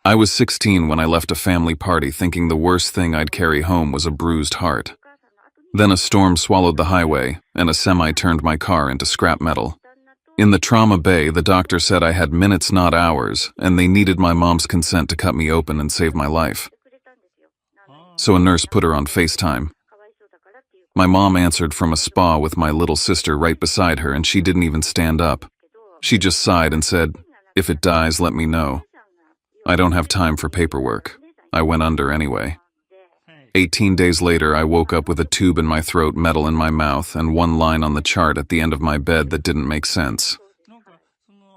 I was 16 when I left a family party thinking the worst thing I'd carry home was a bruised heart. Then a storm swallowed the highway, and a semi turned my car into scrap metal. In the trauma bay, the doctor said I had minutes, not hours, and they needed my mom's consent to cut me open and save my life. So a nurse put her on FaceTime. My mom answered from a spa with my little sister right beside her, and she didn't even stand up. She just sighed and said, "If it dies, let me know." I don't have time for paperwork. I went under anyway. 18 days later, I woke up with a tube in my throat, metal in my mouth, and one line on the chart at the end of my bed that didn't make sense.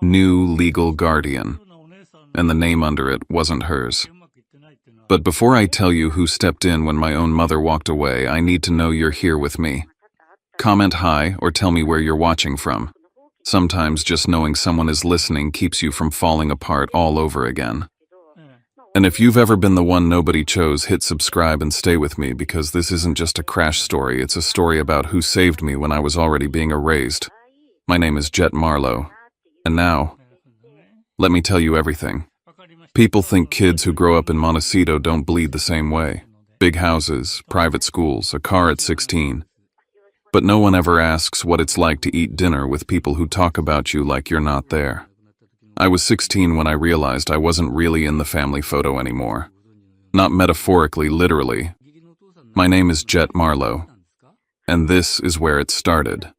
New legal guardian. And the name under it wasn't hers. But before I tell you who stepped in when my own mother walked away, I need to know you're here with me. Comment hi or tell me where you're watching from. Sometimes just knowing someone is listening keeps you from falling apart all over again. And if you've ever been the one nobody chose, hit subscribe and stay with me, because this isn't just a crash story, it's a story about who saved me when I was already being erased. My name is Jet Marlowe. And now, let me tell you everything. People think kids who grow up in Montecito don't bleed the same way. Big houses, private schools, a car at 16. But no one ever asks what it's like to eat dinner with people who talk about you like you're not there. I was 16 when I realized I wasn't really in the family photo anymore. Not metaphorically, literally. My name is Jet Marlowe. And this is where it started.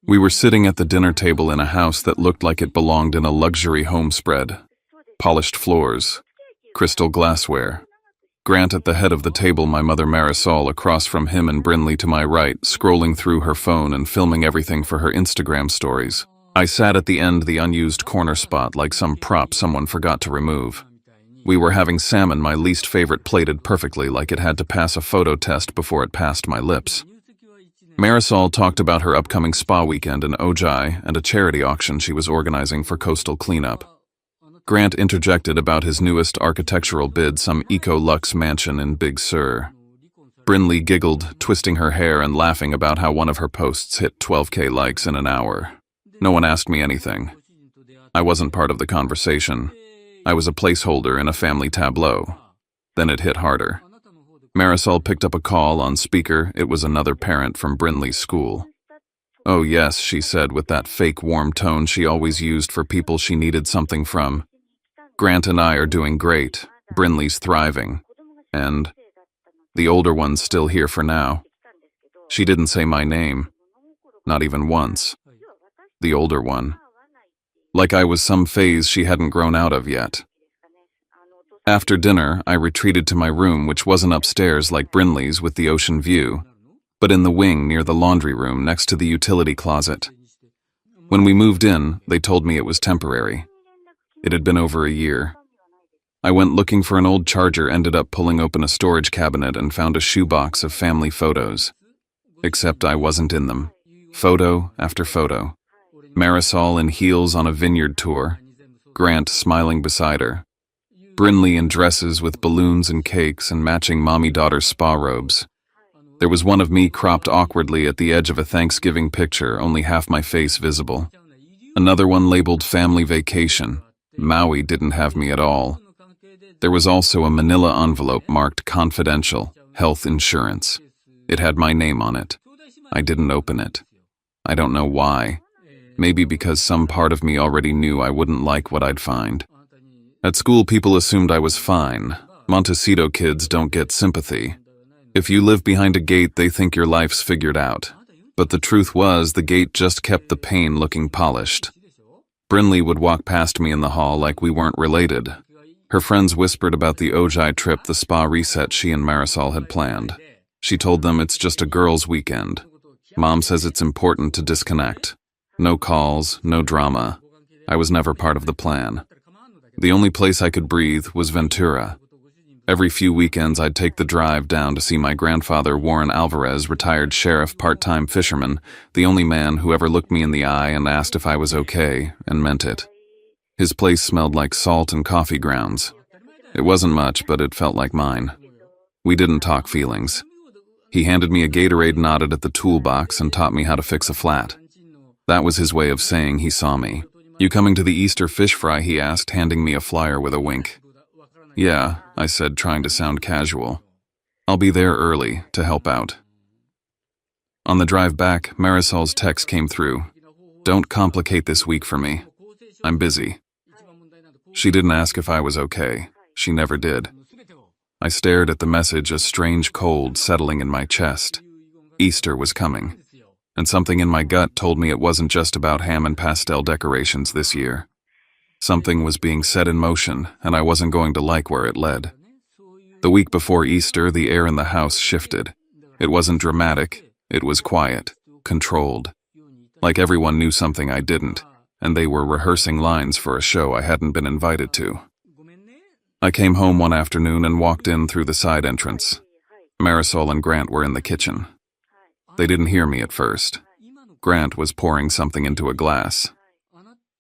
We were sitting at the dinner table in a house that looked like it belonged in a luxury home spread. Polished floors, crystal glassware. Grant at the head of the table, my mother Marisol across from him, and Brinley to my right, scrolling through her phone and filming everything for her Instagram stories. I sat at the end, the unused corner spot, like some prop someone forgot to remove. We were having salmon, my least favorite, plated perfectly like it had to pass a photo test before it passed my lips. Marisol talked about her upcoming spa weekend in Ojai and a charity auction she was organizing for coastal cleanup. Grant interjected about his newest architectural bid, some eco-luxe mansion in Big Sur. Brinley giggled, twisting her hair and laughing about how one of her posts hit 12K likes in an hour. No one asked me anything. I wasn't part of the conversation. I was a placeholder in a family tableau. Then it hit harder. Marisol picked up a call on speaker. It was another parent from Brinley's school. "Oh yes," she said with that fake warm tone she always used for people she needed something from. "Grant and I are doing great. Brinley's thriving. And the older one's still here for now." She didn't say my name. Not even once. The older one. Like I was some phase she hadn't grown out of yet. After dinner, I retreated to my room, which wasn't upstairs like Brinley's with the ocean view, but in the wing near the laundry room next to the utility closet. When we moved in, they told me it was temporary. It had been over a year. I went looking for an old charger, ended up pulling open a storage cabinet and found a shoebox of family photos. Except I wasn't in them. Photo after photo. Marisol in heels on a vineyard tour. Grant smiling beside her. Brinley in dresses with balloons and cakes and matching mommy-daughter spa robes. There was one of me cropped awkwardly at the edge of a Thanksgiving picture, only half my face visible. Another one labeled family vacation. Maui didn't have me at all. There was also a manila envelope marked confidential, health insurance. It had my name on it. I didn't open it. I don't know why. Maybe because some part of me already knew I wouldn't like what I'd find. At school, people assumed I was fine. Montecito kids don't get sympathy. If you live behind a gate, they think your life's figured out. But the truth was, the gate just kept the pain looking polished. Brinley would walk past me in the hall like we weren't related. Her friends whispered about the Ojai trip, the spa reset she and Marisol had planned. She told them it's just a girls' weekend. Mom says it's important to disconnect. No calls, no drama. I was never part of the plan. The only place I could breathe was Ventura. Every few weekends I'd take the drive down to see my grandfather, Warren Alvarez, retired sheriff, part-time fisherman, the only man who ever looked me in the eye and asked if I was okay, and meant it. His place smelled like salt and coffee grounds. It wasn't much, but it felt like mine. We didn't talk feelings. He handed me a Gatorade, nodded at the toolbox, and taught me how to fix a flat. That was his way of saying he saw me. "You coming to the Easter fish fry?" he asked, handing me a flyer with a wink. Yeah, I said, trying to sound casual. I'll be there early to help out. On the drive back, Marisol's text came through. Don't complicate this week for me. I'm busy. She didn't ask if I was okay. She never did. I stared at the message, a strange cold settling in my chest. Easter was coming, and something in my gut told me it wasn't just about ham and pastel decorations this year. Something was being set in motion, and I wasn't going to like where it led. The week before Easter, the air in the house shifted. It wasn't dramatic. It was quiet, controlled. Like everyone knew something I didn't, and they were rehearsing lines for a show I hadn't been invited to. I came home one afternoon and walked in through the side entrance. Marisol and Grant were in the kitchen. They didn't hear me at first. Grant was pouring something into a glass.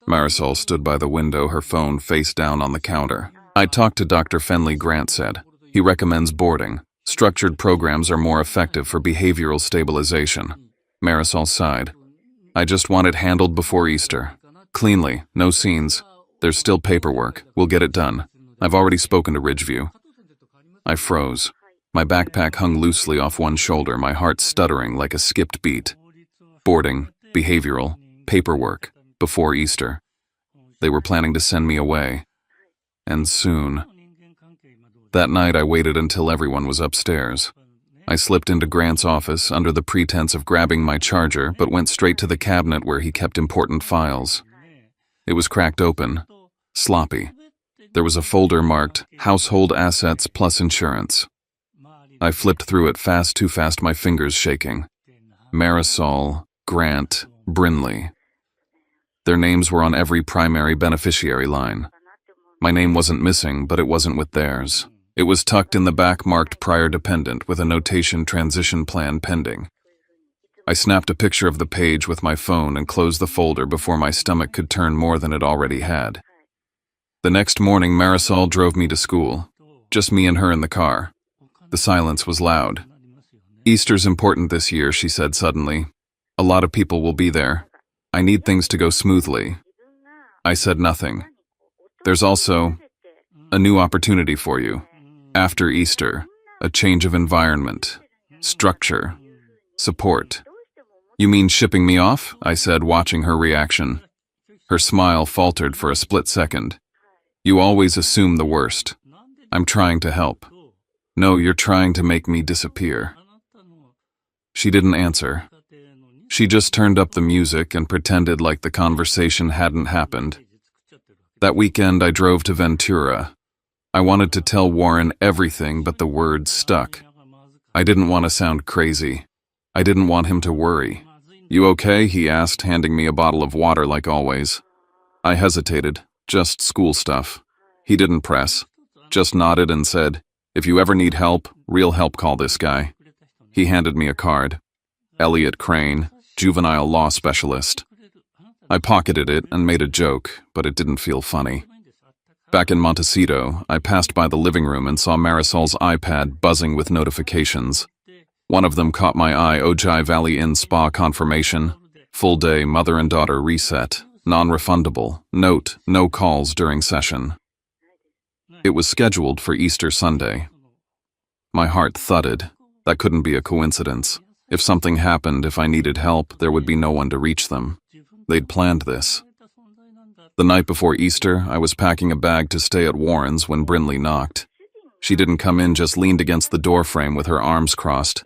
Marisol stood by the window, her phone face down on the counter. I talked to Dr. Fenley, Grant said. He recommends boarding. Structured programs are more effective for behavioral stabilization. Marisol sighed. I just want it handled before Easter. Cleanly, no scenes. There's still paperwork. We'll get it done. I've already spoken to Ridgeview. I froze. My backpack hung loosely off one shoulder, my heart stuttering like a skipped beat. Boarding, behavioral, paperwork, before Easter. They were planning to send me away. And soon. That night I waited until everyone was upstairs. I slipped into Grant's office under the pretense of grabbing my charger, but went straight to the cabinet where he kept important files. It was cracked open, sloppy. There was a folder marked Household Assets plus Insurance. I flipped through it fast, too fast, my fingers shaking. Marisol, Grant, Brinley. Their names were on every primary beneficiary line. My name wasn't missing, but it wasn't with theirs. It was tucked in the back, marked Prior Dependent with a notation Transition Plan Pending. I snapped a picture of the page with my phone and closed the folder before my stomach could turn more than it already had. The next morning, Marisol drove me to school. Just me and her in the car. The silence was loud. Easter's important this year, she said suddenly. A lot of people will be there. I need things to go smoothly. I said nothing. There's also a new opportunity for you. After Easter, a change of environment, structure, support. You mean shipping me off? I said, watching her reaction. Her smile faltered for a split second. You always assume the worst. I'm trying to help. No, you're trying to make me disappear. She didn't answer. She just turned up the music and pretended like the conversation hadn't happened. That weekend I drove to Ventura. I wanted to tell Warren everything, but the words stuck. I didn't want to sound crazy. I didn't want him to worry. You okay? He asked, handing me a bottle of water like always. I hesitated. Just school stuff. He didn't press. Just nodded and said, if you ever need help, real help, call this guy. He handed me a card. Elliot Crane, juvenile law specialist. I pocketed it and made a joke, but it didn't feel funny. Back in Montecito, I passed by the living room and saw Marisol's iPad buzzing with notifications. One of them caught my eye: Ojai Valley Inn Spa confirmation, full day mother and daughter reset, non-refundable, note, no calls during session. It was scheduled for Easter Sunday. My heart thudded. That couldn't be a coincidence. If something happened, if I needed help, there would be no one to reach them. They'd planned this. The night before Easter, I was packing a bag to stay at Warren's when Brinley knocked. She didn't come in, just leaned against the doorframe with her arms crossed.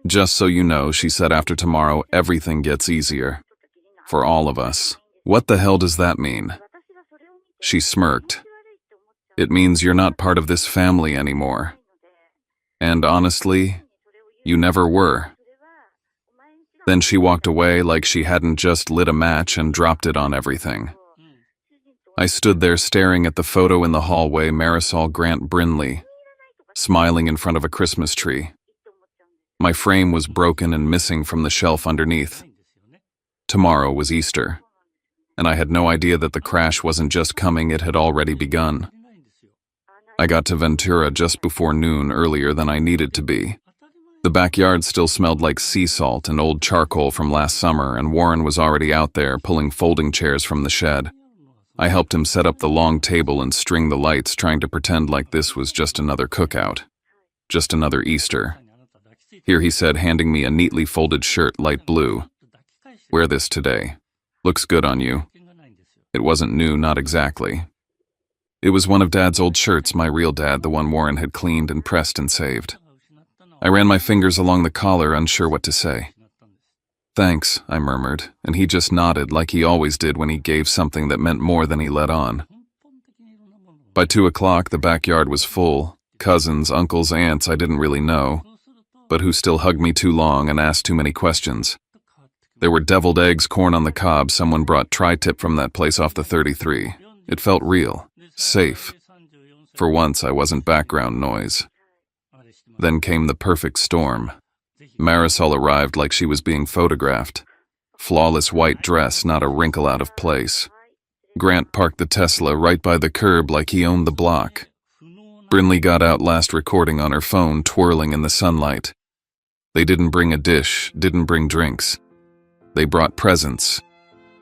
Just so you know, she said, after tomorrow, everything gets easier. For all of us. What the hell does that mean? She smirked. It means you're not part of this family anymore. And honestly, you never were. Then she walked away like she hadn't just lit a match and dropped it on everything. I stood there staring at the photo in the hallway, Marisol, Grant, Brinley, smiling in front of a Christmas tree. My frame was broken and missing from the shelf underneath. Tomorrow was Easter, and I had no idea that the crash wasn't just coming, it had already begun. I got to Ventura just before noon, earlier than I needed to be. The backyard still smelled like sea salt and old charcoal from last summer, and Warren was already out there pulling folding chairs from the shed. I helped him set up the long table and string the lights, trying to pretend like this was just another cookout. Just another Easter. Here he said, handing me a neatly folded shirt, light blue. Wear this today. Looks good on you. It wasn't new, not exactly. It was one of Dad's old shirts, my real dad, the one Warren had cleaned and pressed and saved. I ran my fingers along the collar, unsure what to say. Thanks, I murmured, and he just nodded like he always did when he gave something that meant more than he let on. By 2 o'clock, the backyard was full. Cousins, uncles, aunts I didn't really know, but who still hugged me too long and asked too many questions. There were deviled eggs, corn on the cob. Someone brought tri-tip from that place off the 33. It felt real, safe. For once, I wasn't background noise. Then came the perfect storm. Marisol arrived like she was being photographed. Flawless white dress, not a wrinkle out of place. Grant parked the Tesla right by the curb like he owned the block. Brinley got out last recording on her phone, twirling in the sunlight. They didn't bring a dish, didn't bring drinks. They brought presents.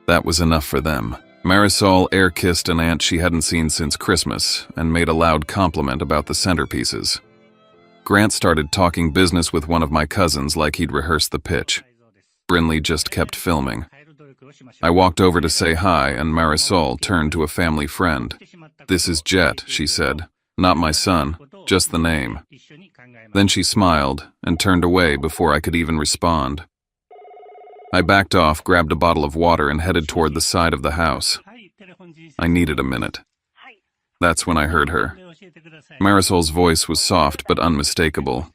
That was enough for them. Marisol air-kissed an aunt she hadn't seen since Christmas and made a loud compliment about the centerpieces. Grant started talking business with one of my cousins like he'd rehearsed the pitch. Brinley just kept filming. I walked over to say hi, and Marisol turned to a family friend. "This is Jet," she said. "Not my son, just the name." Then she smiled and turned away before I could even respond. I backed off, grabbed a bottle of water, and headed toward the side of the house. I needed a minute. That's when I heard her. Marisol's voice was soft but unmistakable.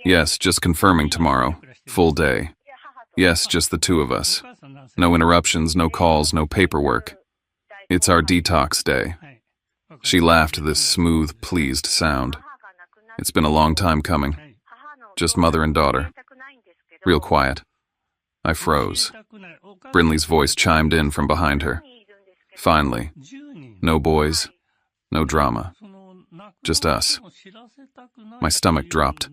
"Yes, just confirming tomorrow. Full day. Yes, just the two of us. No interruptions, no calls, no paperwork. It's our detox day." She laughed, this smooth, pleased sound. "It's been a long time coming. Just mother and daughter. Real quiet." I froze. Brinley's voice chimed in from behind her. "Finally. No boys. No drama. Just us." My stomach dropped.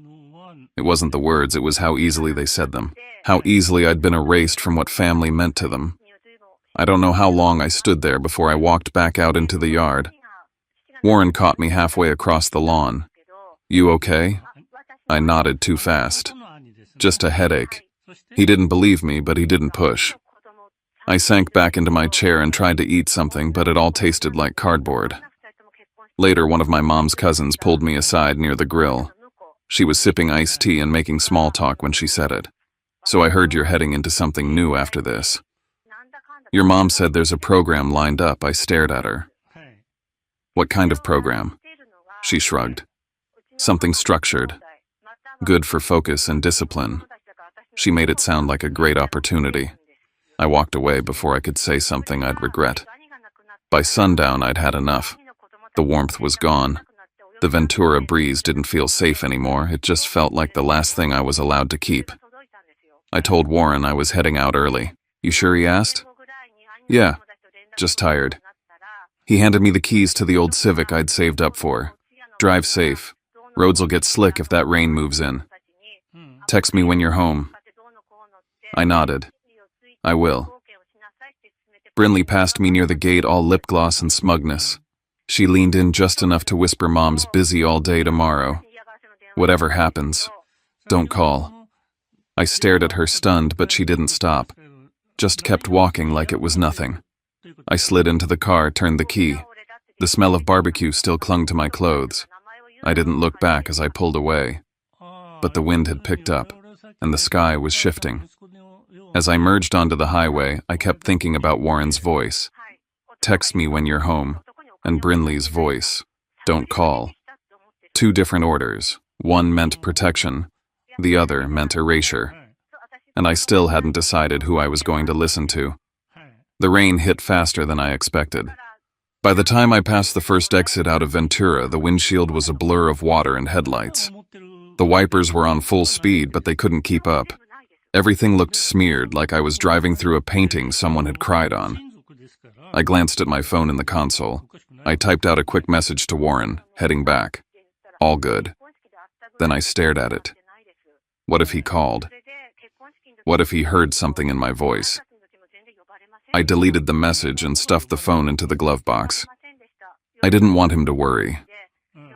It wasn't the words, it was how easily they said them. How easily I'd been erased from what family meant to them. I don't know how long I stood there before I walked back out into the yard. Warren caught me halfway across the lawn. "You okay?" I nodded too fast. "Just a headache." He didn't believe me, but he didn't push. I sank back into my chair and tried to eat something, but it all tasted like cardboard. Later, one of my mom's cousins pulled me aside near the grill. She was sipping iced tea and making small talk when she said it. "So I heard you're heading into something new after this." "Your mom said there's a program lined up." I stared at her. "What kind of program?" She shrugged. "Something structured. Good for focus and discipline." She made it sound like a great opportunity. I walked away before I could say something I'd regret. By sundown, I'd had enough. The warmth was gone. The Ventura breeze didn't feel safe anymore. It just felt like the last thing I was allowed to keep. I told Warren I was heading out early. "You sure?" he asked. "Yeah, just tired." He handed me the keys to the old Civic I'd saved up for. "Drive safe. Roads'll get slick if that rain moves in. Text me when you're home." I nodded. "I will." Brinley passed me near the gate, all lip gloss and smugness. She leaned in just enough to whisper, "Mom's busy all day tomorrow. Whatever happens, don't call." I stared at her, stunned, but she didn't stop. Just kept walking like it was nothing. I slid into the car, turned the key. The smell of barbecue still clung to my clothes. I didn't look back as I pulled away. But the wind had picked up, and the sky was shifting. As I merged onto the highway, I kept thinking about Warren's voice. "Text me when you're home," and Brinley's voice. "Don't call." Two different orders. One meant protection, the other meant erasure. And I still hadn't decided who I was going to listen to. The rain hit faster than I expected. By the time I passed the first exit out of Ventura, the windshield was a blur of water and headlights. The wipers were on full speed, but they couldn't keep up. Everything looked smeared, like I was driving through a painting someone had cried on. I glanced at my phone in the console. I typed out a quick message to Warren, heading back. All good. Then I stared at it. What if he called? What if he heard something in my voice? I deleted the message and stuffed the phone into the glove box. I didn't want him to worry.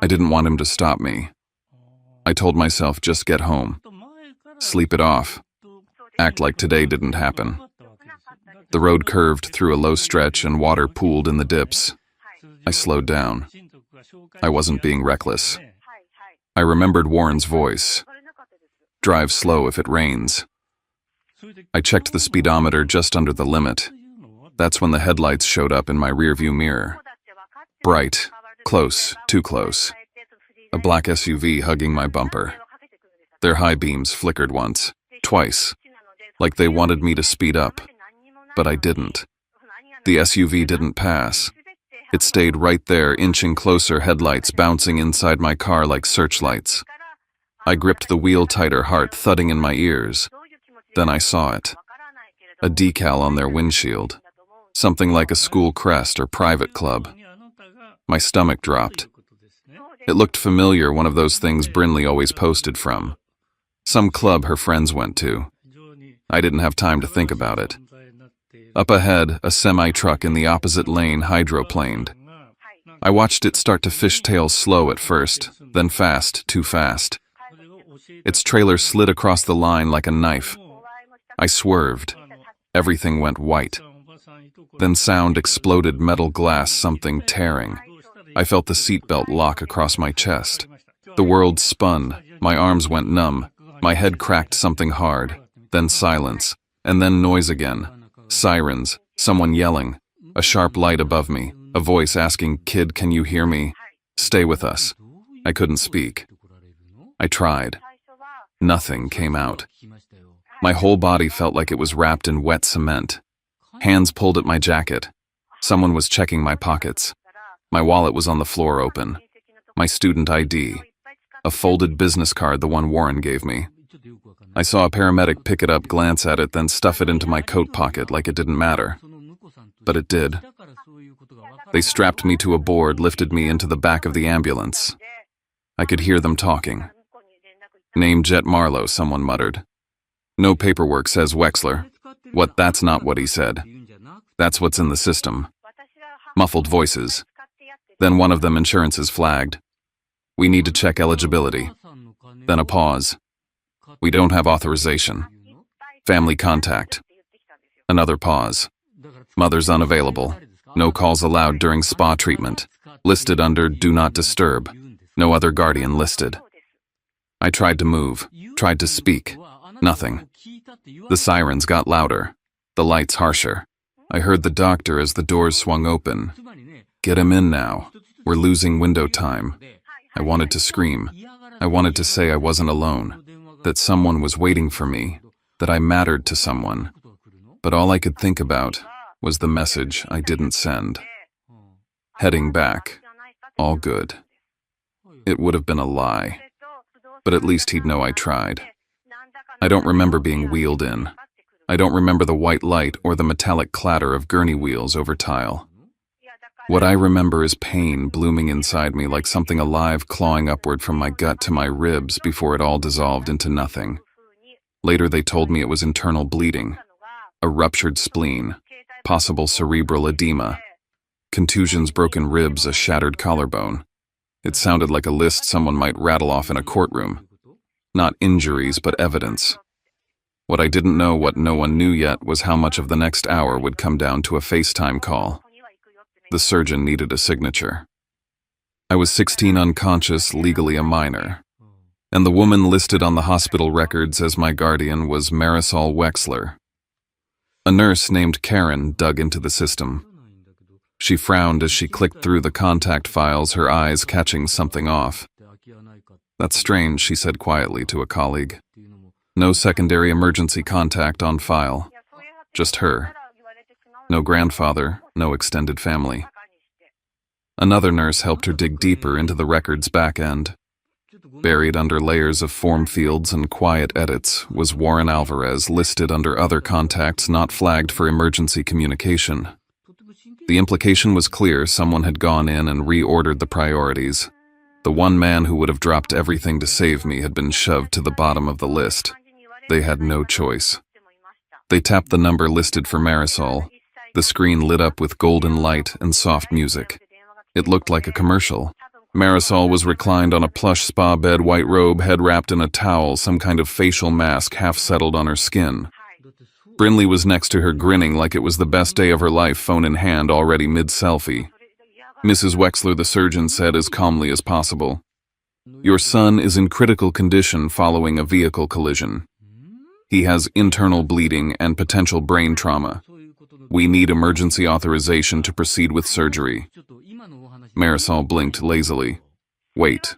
I didn't want him to stop me. I told myself, just get home. Sleep it off. Act like today didn't happen. The road curved through a low stretch and water pooled in the dips. I slowed down. I wasn't being reckless. I remembered Warren's voice. Drive slow if it rains. I checked the speedometer just under the limit. That's when the headlights showed up in my rearview mirror. Bright, close, too close. A black SUV hugging my bumper. Their high beams flickered once, twice, like they wanted me to speed up. But I didn't. The SUV didn't pass. It stayed right there, inching closer, headlights bouncing inside my car like searchlights. I gripped the wheel tighter, heart thudding in my ears. Then I saw it. A decal on their windshield. Something like a school crest or private club. My stomach dropped. It looked familiar, one of those things Brinley always posted from. Some club her friends went to. I didn't have time to think about it. Up ahead, a semi-truck in the opposite lane hydroplaned. I watched it start to fishtail slow at first, then fast, too fast. Its trailer slid across the line like a knife. I swerved. Everything went white. Then sound exploded, metal glass, something tearing. I felt the seatbelt lock across my chest. The world spun. My arms went numb. My head cracked something hard. Then silence. And then noise again. Sirens. Someone yelling. A sharp light above me. A voice asking, "Kid, can you hear me? Stay with us." I couldn't speak. I tried. Nothing came out. My whole body felt like it was wrapped in wet cement. Hands pulled at my jacket. Someone was checking my pockets. My wallet was on the floor, open. My student ID. A folded business card, the one Warren gave me. I saw a paramedic pick it up, glance at it, then stuff it into my coat pocket like it didn't matter. But it did. They strapped me to a board, lifted me into the back of the ambulance. I could hear them talking. "Name Jet Marlowe," someone muttered. "No paperwork," says Wexler. "What? That's not what he said. That's what's in the system." Muffled voices. Then one of them, insurances flagged. "We need to check eligibility." Then a pause. "We don't have authorization." Family contact. Another pause. "Mother's unavailable. No calls allowed during spa treatment. Listed under Do Not Disturb. No other guardian listed." I tried to move, tried to speak. Nothing. The sirens got louder, the lights harsher. I heard the doctor as the doors swung open. "Get him in now. We're losing window time." I wanted to scream. I wanted to say I wasn't alone, that someone was waiting for me, that I mattered to someone. But all I could think about was the message I didn't send. Heading back. All good. It would have been a lie. But at least he'd know I tried. I don't remember being wheeled in. I don't remember the white light or the metallic clatter of gurney wheels over tile. What I remember is pain blooming inside me, like something alive clawing upward from my gut to my ribs before it all dissolved into nothing. Later they told me it was internal bleeding, a ruptured spleen, possible cerebral edema, contusions, broken ribs, a shattered collarbone. It sounded like a list someone might rattle off in a courtroom. Not injuries, but evidence. What I didn't know, what no one knew yet, was how much of the next hour would come down to a FaceTime call. The surgeon needed a signature. I was 16, unconscious, legally a minor. And the woman listed on the hospital records as my guardian was Marisol Wexler. A nurse named Karen dug into the system. She frowned as she clicked through the contact files, her eyes catching something off. "That's strange," she said quietly to a colleague. "No secondary emergency contact on file. Just her. No grandfather, no extended family." Another nurse helped her dig deeper into the record's back end. Buried under layers of form fields and quiet edits was Warren Alvarez, listed under other contacts not flagged for emergency communication. The implication was clear: someone had gone in and reordered the priorities. The one man who would have dropped everything to save me had been shoved to the bottom of the list. They had no choice. They tapped the number listed for Marisol. The screen lit up with golden light and soft music. It looked like a commercial. Marisol was reclined on a plush spa bed, white robe, head wrapped in a towel, some kind of facial mask half settled on her skin. Brinley was next to her, grinning like it was the best day of her life, phone in hand, already mid-selfie. Mrs. Wexler, the surgeon, said as calmly as possible, "Your son is in critical condition following a vehicle collision. He has internal bleeding and potential brain trauma. We need emergency authorization to proceed with surgery." Marisol blinked lazily. "Wait.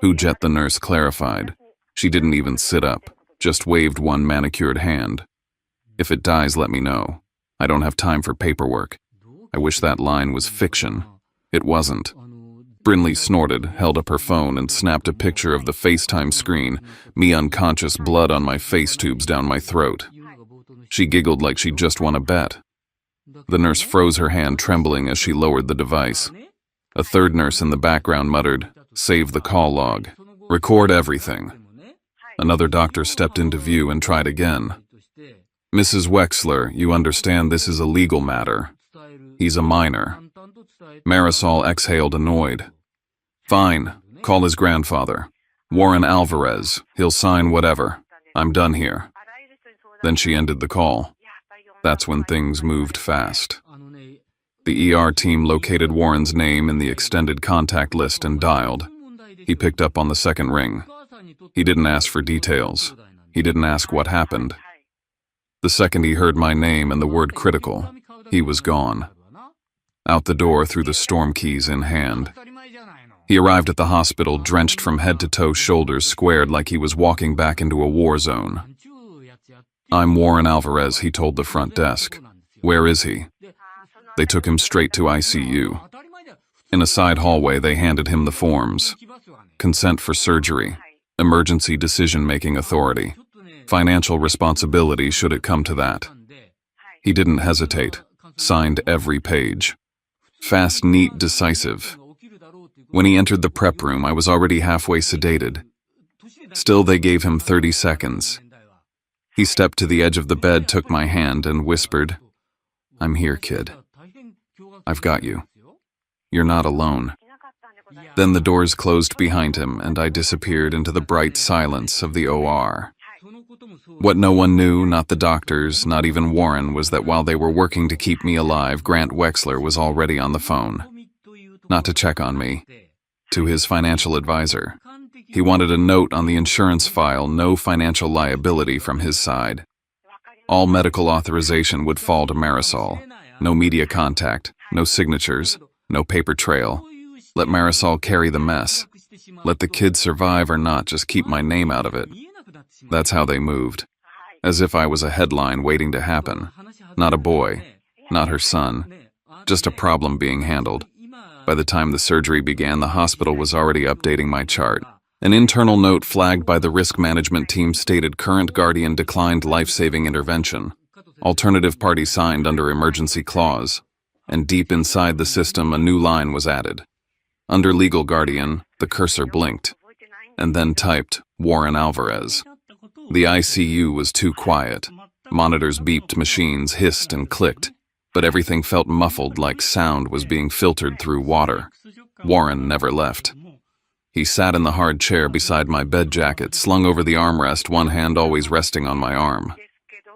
Who jet?" the nurse clarified. She didn't even sit up, just waved one manicured hand. "If it dies, let me know. I don't have time for paperwork." I wish that line was fiction. It wasn't. Brinley snorted, held up her phone, and snapped a picture of the FaceTime screen, me unconscious, blood on my face tubes down my throat. She giggled like she'd just won a bet. The nurse froze her hand, trembling as she lowered the device. A third nurse in the background muttered, "Save the call log. Record everything." Another doctor stepped into view and tried again. "Mrs. Wexler, you understand this is a legal matter. He's a minor." Marisol exhaled, annoyed. "Fine, call his grandfather. Warren Alvarez. He'll sign whatever. I'm done here." Then she ended the call. That's when things moved fast. The ER team located Warren's name in the extended contact list and dialed. He picked up on the second ring. He didn't ask for details. He didn't ask what happened. The second he heard my name and the word critical, he was gone. Out the door through the storm keys in hand. He arrived at the hospital drenched from head to toe, shoulders squared like he was walking back into a war zone. "I'm Warren Alvarez," he told the front desk. "Where is he?" They took him straight to ICU. In a side hallway, they handed him the forms. Consent for surgery, emergency decision-making authority, financial responsibility should it come to that. He didn't hesitate, signed every page. Fast, neat, decisive. When he entered the prep room, I was already halfway sedated. Still, they gave him 30 seconds. He stepped to the edge of the bed, took my hand, and whispered, "I'm here, kid. I've got you. You're not alone." Then the doors closed behind him, and I disappeared into the bright silence of the OR. What no one knew, not the doctors, not even Warren, was that while they were working to keep me alive, Grant Wexler was already on the phone. Not to check on me, to his financial advisor. He wanted a note on the insurance file, no financial liability from his side. All medical authorization would fall to Marisol. No media contact, no signatures, no paper trail. Let Marisol carry the mess. Let the kid survive or not, just keep my name out of it. That's how they moved. As if I was a headline waiting to happen. Not a boy, not her son, just a problem being handled. By the time the surgery began, the hospital was already updating my chart. An internal note flagged by the risk management team stated current guardian declined life-saving intervention. Alternative party signed under emergency clause. And deep inside the system, a new line was added. Under legal guardian, the cursor blinked, and then typed Warren Alvarez. The ICU was too quiet. Monitors beeped, machines hissed and clicked, but everything felt muffled like sound was being filtered through water. Warren never left. He sat in the hard chair beside my bed jacket, slung over the armrest, one hand always resting on my arm.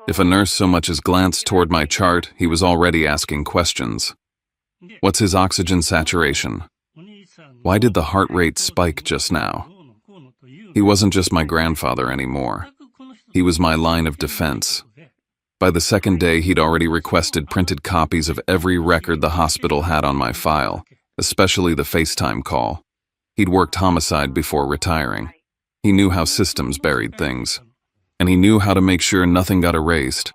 If a nurse so much as glanced toward my chart, he was already asking questions. What's his oxygen saturation? Why did the heart rate spike just now? He wasn't just my grandfather anymore. He was my line of defense. By the second day, he'd already requested printed copies of every record the hospital had on my file, especially the FaceTime call. He'd worked homicide before retiring. He knew how systems buried things. And he knew how to make sure nothing got erased.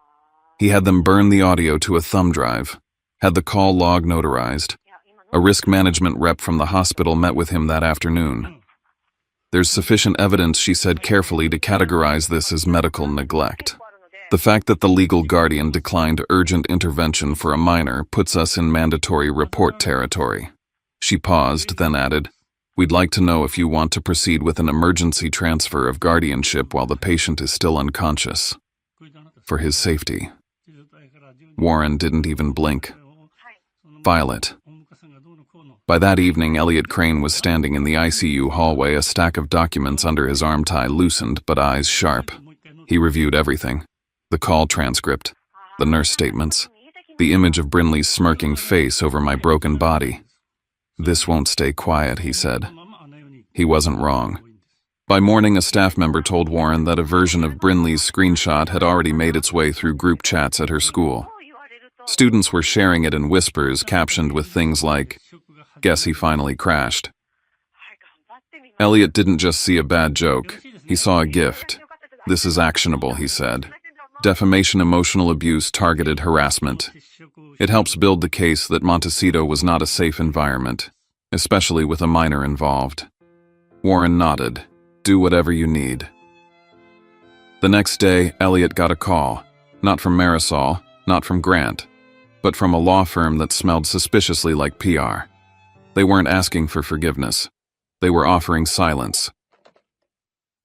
He had them burn the audio to a thumb drive, had the call log notarized. A risk management rep from the hospital met with him that afternoon. There's sufficient evidence, she said carefully, to categorize this as medical neglect. The fact that the legal guardian declined urgent intervention for a minor puts us in mandatory report territory. She paused, then added, "We'd like to know if you want to proceed with an emergency transfer of guardianship while the patient is still unconscious. For his safety." Warren didn't even blink. Violet. By that evening, Elliot Crane was standing in the ICU hallway, a stack of documents under his arm tie loosened but eyes sharp. He reviewed everything. The call transcript, the nurse statements, the image of Brinley's smirking face over my broken body. "This won't stay quiet," he said. He wasn't wrong. By morning, a staff member told Warren that a version of Brinley's screenshot had already made its way through group chats at her school. Students were sharing it in whispers, captioned with things like, "Guess he finally crashed." Elliot didn't just see a bad joke, he saw a gift. "This is actionable," he said. "Defamation, emotional abuse, targeted harassment. It helps build the case that Montecito was not a safe environment, especially with a minor involved." Warren nodded. "Do whatever you need." The next day, Elliot got a call, not from Marisol, not from Grant, but from a law firm that smelled suspiciously like PR. They weren't asking for forgiveness. They were offering silence.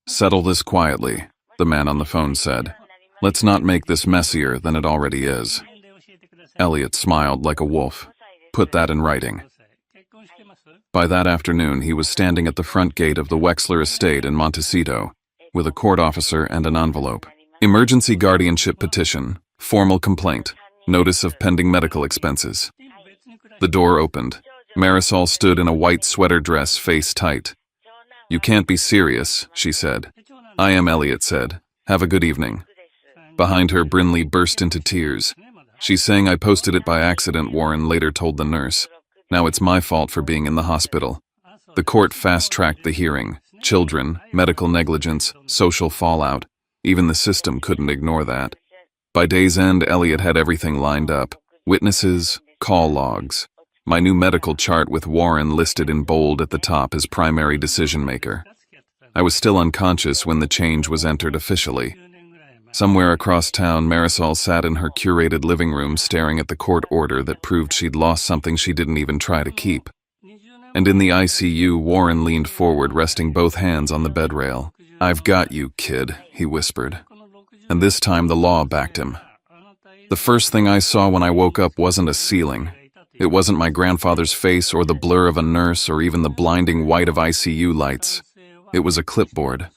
"Settle this quietly," the man on the phone said. "Let's not make this messier than it already is." Elliot smiled like a wolf. "Put that in writing." By that afternoon, he was standing at the front gate of the Wexler estate in Montecito, with a court officer and an envelope. "Emergency guardianship petition, formal complaint, notice of pending medical expenses." The door opened. Marisol stood in a white sweater dress, face tight. "You can't be serious," she said. "I am," Elliot said. "Have a good evening." Behind her, Brinley burst into tears. "She's saying I posted it by accident," Warren later told the nurse. "Now it's my fault for being in the hospital." The court fast-tracked the hearing. Children, medical negligence, social fallout. Even the system couldn't ignore that. By day's end, Elliot had everything lined up. Witnesses, call logs. My new medical chart with Warren listed in bold at the top as primary decision-maker. I was still unconscious when the change was entered officially. Somewhere across town, Marisol sat in her curated living room staring at the court order that proved she'd lost something she didn't even try to keep. And in the ICU, Warren leaned forward, resting both hands on the bed rail. "I've got you, kid," he whispered. And this time the law backed him. The first thing I saw when I woke up wasn't a ceiling. It wasn't my grandfather's face or the blur of a nurse or even the blinding white of ICU lights. It was a clipboard.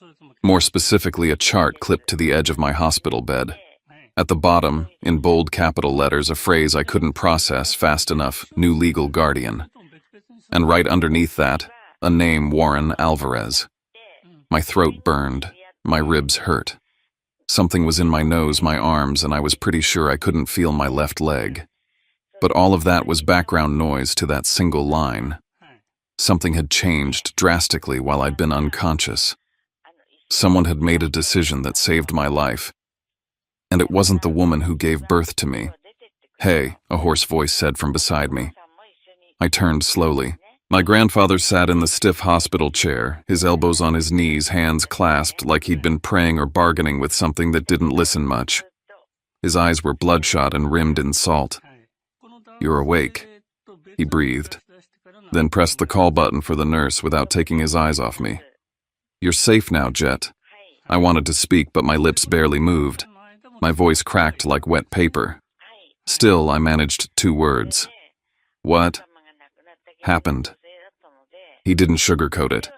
More specifically, a chart clipped to the edge of my hospital bed. At the bottom, in bold capital letters, a phrase I couldn't process fast enough: "New legal guardian." And right underneath that, a name: Warren Alvarez. My throat burned. My ribs hurt. Something was in my nose, my arms, and I was pretty sure I couldn't feel my left leg. But all of that was background noise to that single line. Something had changed drastically while I'd been unconscious. Someone had made a decision that saved my life. And it wasn't the woman who gave birth to me. "Hey," a hoarse voice said from beside me. I turned slowly. My grandfather sat in the stiff hospital chair, his elbows on his knees, hands clasped like he'd been praying or bargaining with something that didn't listen much. His eyes were bloodshot and rimmed in salt. "You're awake," he breathed, then pressed the call button for the nurse without taking his eyes off me. "You're safe now, Jet." I wanted to speak, but my lips barely moved. My voice cracked like wet paper. Still, I managed 2 words. "What happened?" He didn't sugarcoat it.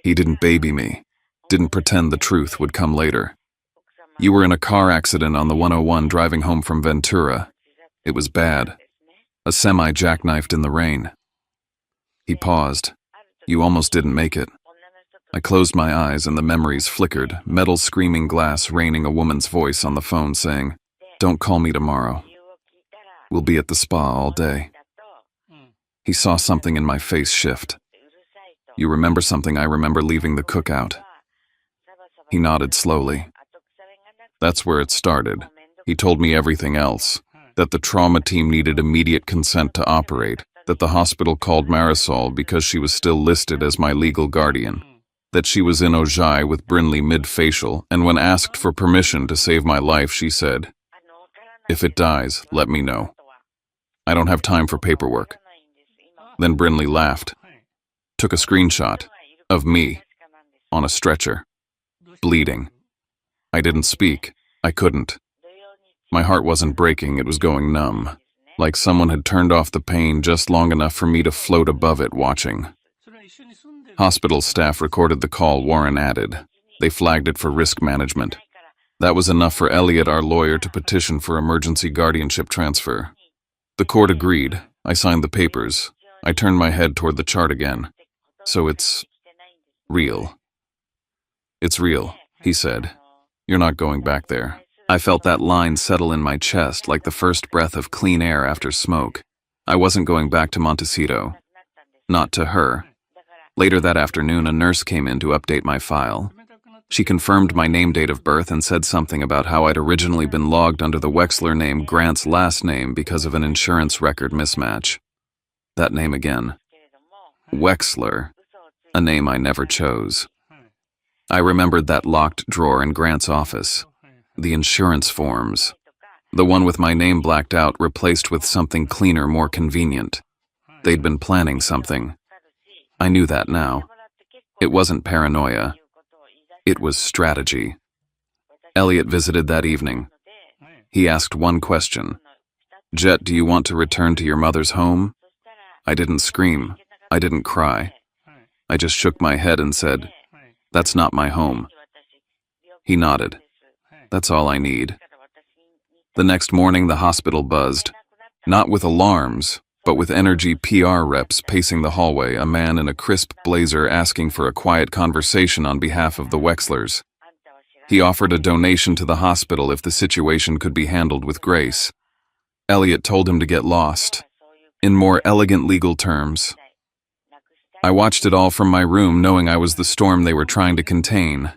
He didn't baby me. Didn't pretend the truth would come later. "You were in a car accident on the 101 driving home from Ventura. It was bad. A semi jackknifed in the rain." He paused. "You almost didn't make it." I closed my eyes and the memories flickered, metal screaming glass raining a woman's voice on the phone saying, "Don't call me tomorrow. We'll be at the spa all day." He saw something in my face shift. "You remember something?" I remember leaving the cookout. He nodded slowly. "That's where it started." He told me everything else. That the trauma team needed immediate consent to operate. That the hospital called Marisol because she was still listed as my legal guardian. That she was in Ojai with Brinley mid-facial, and when asked for permission to save my life, she said, "If it dies, let me know. I don't have time for paperwork." Then Brinley laughed, took a screenshot of me on a stretcher, bleeding. I didn't speak. I couldn't. My heart wasn't breaking, it was going numb. Like someone had turned off the pain just long enough for me to float above it watching. Hospital staff recorded the call, Warren added. They flagged it for risk management. That was enough for Elliot, our lawyer, to petition for emergency guardianship transfer. The court agreed. I signed the papers. I turned my head toward the chart again. So it's real. It's real, he said. You're not going back there. I felt that line settle in my chest like the first breath of clean air after smoke. I wasn't going back to Montecito. Not to her. Later that afternoon, a nurse came in to update my file. She confirmed my name, date of birth, and said something about how I'd originally been logged under the Wexler name, Grant's last name, because of an insurance record mismatch. That name again. Wexler. A name I never chose. I remembered that locked drawer in Grant's office. The insurance forms. The one with my name blacked out, replaced with something cleaner, more convenient. They'd been planning something. I knew that now. It wasn't paranoia. It was strategy. Elliot visited that evening. He asked one question. Jet, do you want to return to your mother's home? I didn't scream. I didn't cry. I just shook my head and said, that's not my home. He nodded. That's all I need. The next morning, the hospital buzzed. Not with alarms, but with energy PR reps pacing the hallway, a man in a crisp blazer asking for a quiet conversation on behalf of the Wexlers. He offered a donation to the hospital if the situation could be handled with grace. Elliot told him to get lost. In more elegant legal terms. I watched it all from my room, knowing I was the storm they were trying to contain.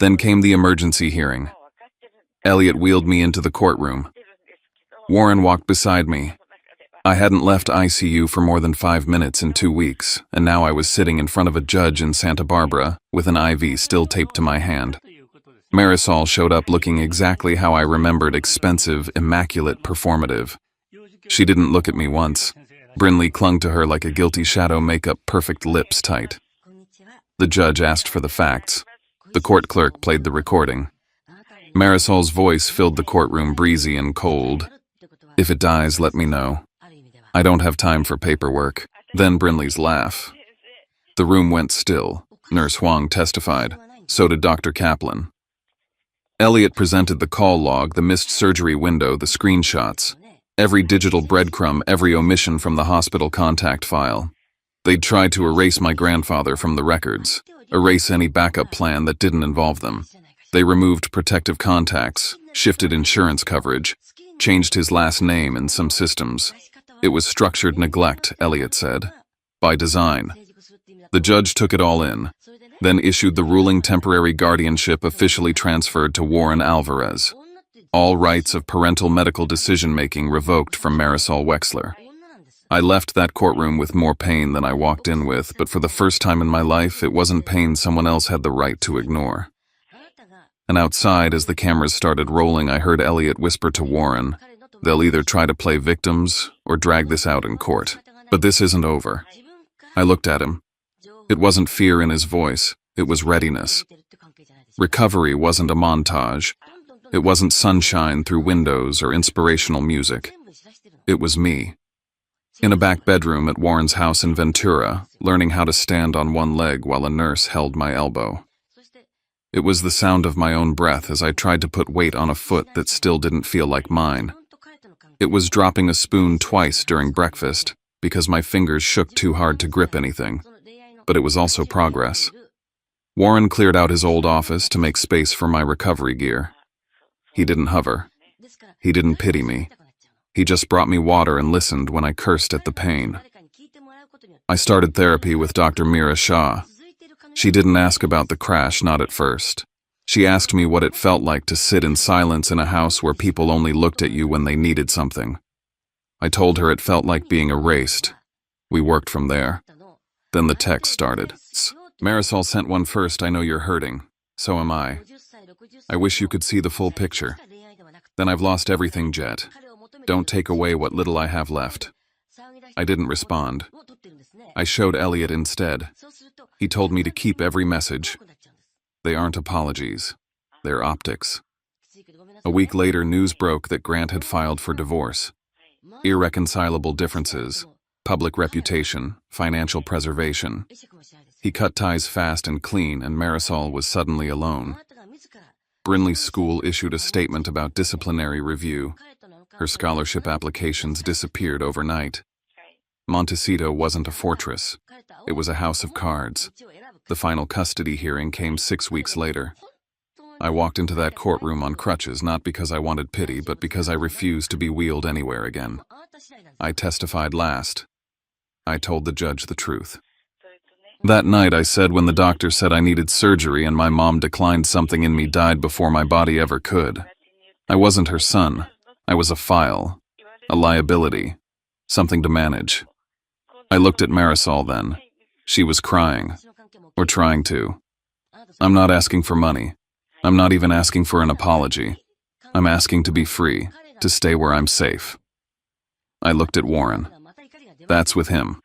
Then came the emergency hearing. Elliot wheeled me into the courtroom. Warren walked beside me. I hadn't left ICU for more than 5 minutes in 2 weeks, and now I was sitting in front of a judge in Santa Barbara with an IV still taped to my hand. Marisol showed up looking exactly how I remembered, expensive, immaculate, performative. She didn't look at me once. Brinley clung to her like a guilty shadow, makeup perfect, lips tight. The judge asked for the facts. The court clerk played the recording. Marisol's voice filled the courtroom, breezy and cold. If it dies, let me know. I don't have time for paperwork. Then Brinley's laugh. The room went still. Nurse Huang testified. So did Dr. Kaplan. Elliot presented the call log, the missed surgery window, the screenshots. Every digital breadcrumb, every omission from the hospital contact file. They'd tried to erase my grandfather from the records, erase any backup plan that didn't involve them. They removed protective contacts, shifted insurance coverage, changed his last name in some systems. It was structured neglect, Elliot said. By design. The judge took it all in, then issued the ruling. Temporary guardianship officially transferred to Warren Alvarez. All rights of parental medical decision-making revoked from Marisol Wexler. I left that courtroom with more pain than I walked in with, but for the first time in my life, it wasn't pain someone else had the right to ignore. And outside, as the cameras started rolling, I heard Elliot whisper to Warren, they'll either try to play victims or drag this out in court. But this isn't over. I looked at him. It wasn't fear in his voice, it was readiness. Recovery wasn't a montage. It wasn't sunshine through windows or inspirational music. It was me. In a back bedroom at Warren's house in Ventura, learning how to stand on one leg while a nurse held my elbow. It was the sound of my own breath as I tried to put weight on a foot that still didn't feel like mine. It was dropping a spoon twice during breakfast because my fingers shook too hard to grip anything. But it was also progress. Warren cleared out his old office to make space for my recovery gear. He didn't hover. He didn't pity me. He just brought me water and listened when I cursed at the pain. I started therapy with Dr. Mira Shah. She didn't ask about the crash, not at first. She asked me what it felt like to sit in silence in a house where people only looked at you when they needed something. I told her it felt like being erased. We worked from there. Then the text started. Marisol sent one first. I know you're hurting. So am I. I wish you could see the full picture. Then I've lost everything, Jet. Don't take away what little I have left. I didn't respond. I showed Elliot instead. He told me to keep every message. They aren't apologies. They're optics. A week later, news broke that Grant had filed for divorce. Irreconcilable differences, public reputation, financial preservation. He cut ties fast and clean, and Marisol was suddenly alone. Brinley's school issued a statement about disciplinary review. Her scholarship applications disappeared overnight. Montecito wasn't a fortress. It was a house of cards. The final custody hearing came 6 weeks later. I walked into that courtroom on crutches, not because I wanted pity, but because I refused to be wheeled anywhere again. I testified last. I told the judge the truth. That night, I said when the doctor said I needed surgery and my mom declined, something in me died before my body ever could. I wasn't her son. I was a file, a liability, something to manage. I looked at Marisol then. She was crying, or trying to. I'm not asking for money. I'm not even asking for an apology. I'm asking to be free, to stay where I'm safe. I looked at Warren. That's with him.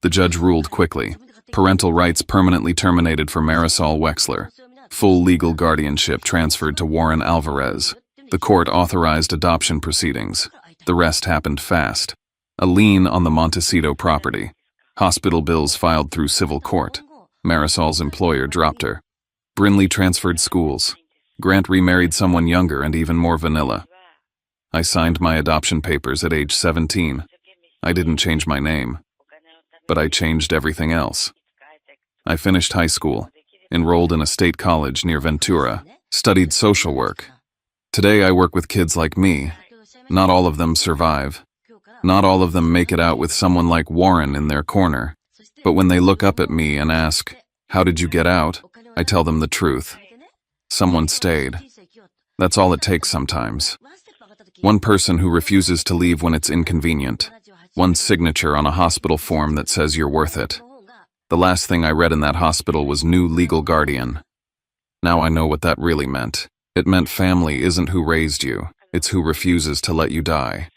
The judge ruled quickly. Parental rights permanently terminated for Marisol Wexler. Full legal guardianship transferred to Warren Alvarez. The court authorized adoption proceedings. The rest happened fast. A lien on the Montecito property. Hospital bills filed through civil court. Marisol's employer dropped her. Brinley transferred schools. Grant remarried someone younger and even more vanilla. I signed my adoption papers at age 17. I didn't change my name, but I changed everything else. I finished high school, enrolled in a state college near Ventura, studied social work. Today I work with kids like me. Not all of them survive. Not all of them make it out with someone like Warren in their corner. But when they look up at me and ask, "How did you get out?" I tell them the truth. Someone stayed. That's all it takes sometimes. One person who refuses to leave when it's inconvenient. One signature on a hospital form that says you're worth it. The last thing I read in that hospital was new legal guardian. Now I know what that really meant. It meant family isn't who raised you, it's who refuses to let you die.